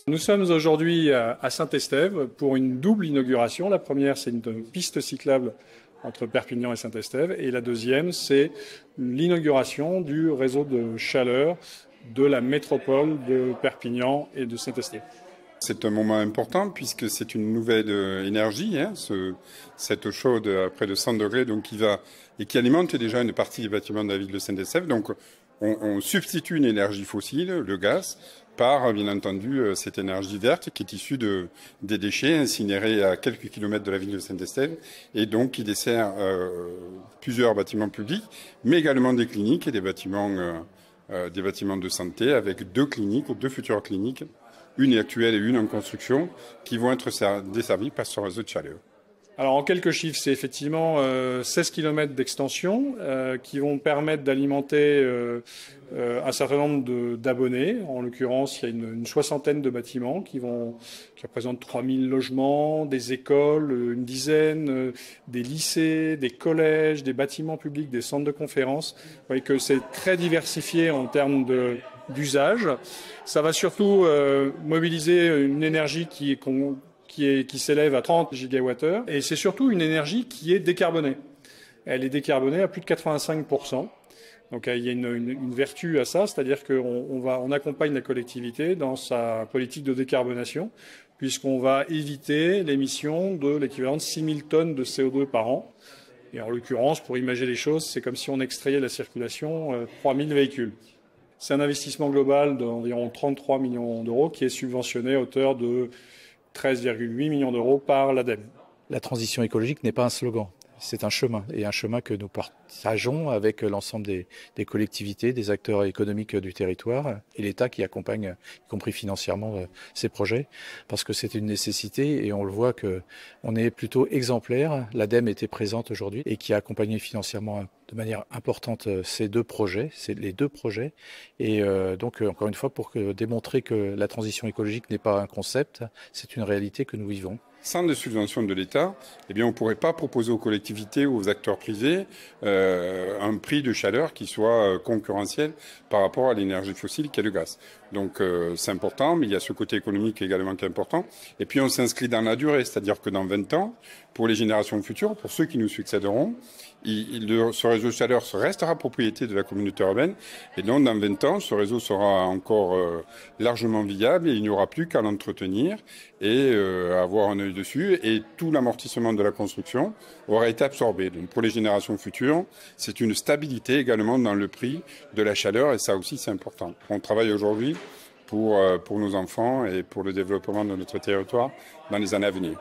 Nous sommes aujourd'hui à Saint-Estève pour une double inauguration. La première, c'est une piste cyclable entre Perpignan et Saint-Estève. Et la deuxième, c'est l'inauguration du réseau de chaleur de la métropole de Perpignan et de Saint-Estève. C'est un moment important puisque c'est une nouvelle énergie, cette eau chaude à près de 100 degrés qui alimente déjà une partie des bâtiments de la ville de Saint-Estève. Donc on substitue une énergie fossile, le gaz, par bien entendu cette énergie verte qui est issue des déchets incinérés à quelques kilomètres de la ville de Saint-Estève et donc qui dessert plusieurs bâtiments publics, mais également des cliniques et des bâtiments de santé avec deux futures cliniques, une actuelle et une en construction, qui vont être desservies par ce réseau de chaleur. Alors en quelques chiffres, c'est effectivement 16 km d'extension qui vont permettre d'alimenter un certain nombre d'abonnés. En l'occurrence, il y a une soixantaine de bâtiments qui représentent 3000 logements, des écoles, une dizaine, des lycées, des collèges, des bâtiments publics, des centres de conférences. Vous voyez que c'est très diversifié en termes d'usage. Ça va surtout mobiliser une énergie qui s'élève à 30 gigawattheures. Et c'est surtout une énergie qui est décarbonée. Elle est décarbonée à plus de 85%. Donc il y a une vertu à ça, c'est-à-dire qu'on accompagne la collectivité dans sa politique de décarbonation, puisqu'on va éviter l'émission de l'équivalent de 6000 tonnes de CO2 par an. Et en l'occurrence, pour imaginer les choses, c'est comme si on extrayait de la circulation 3000 véhicules. C'est un investissement global d'environ 33 millions d'euros qui est subventionné à hauteur de 13,8 millions d'euros par l'ADEME. La transition écologique n'est pas un slogan, c'est un chemin, et un chemin que nous partageons avec l'ensemble des collectivités, des acteurs économiques du territoire et l'État qui accompagne, y compris financièrement, ces projets, parce que c'est une nécessité et on le voit qu'on est plutôt exemplaire. L'ADEME était présente aujourd'hui et qui a accompagné financièrement de manière importante ces deux projets, et donc encore une fois pour démontrer que la transition écologique n'est pas un concept, c'est une réalité que nous vivons. Sans des subventions de l'État, on ne pourrait pas proposer aux collectivités ou aux acteurs privés un prix de chaleur qui soit concurrentiel par rapport à l'énergie fossile qui est le gaz. Donc c'est important, mais il y a ce côté économique également qui est important. Et puis on s'inscrit dans la durée, c'est-à-dire que dans 20 ans, pour les générations futures, pour ceux qui nous succéderont, ce réseau de chaleur restera propriété de la communauté urbaine. Et donc dans 20 ans, ce réseau sera encore largement viable et il n'y aura plus qu'à l'entretenir et avoir un œil dessus. Et tout l'amortissement de la construction aura été absorbé. Donc pour les générations futures, c'est une stabilité également dans le prix de la chaleur et ça aussi c'est important. On travaille aujourd'hui pour nos enfants et pour le développement de notre territoire dans les années à venir.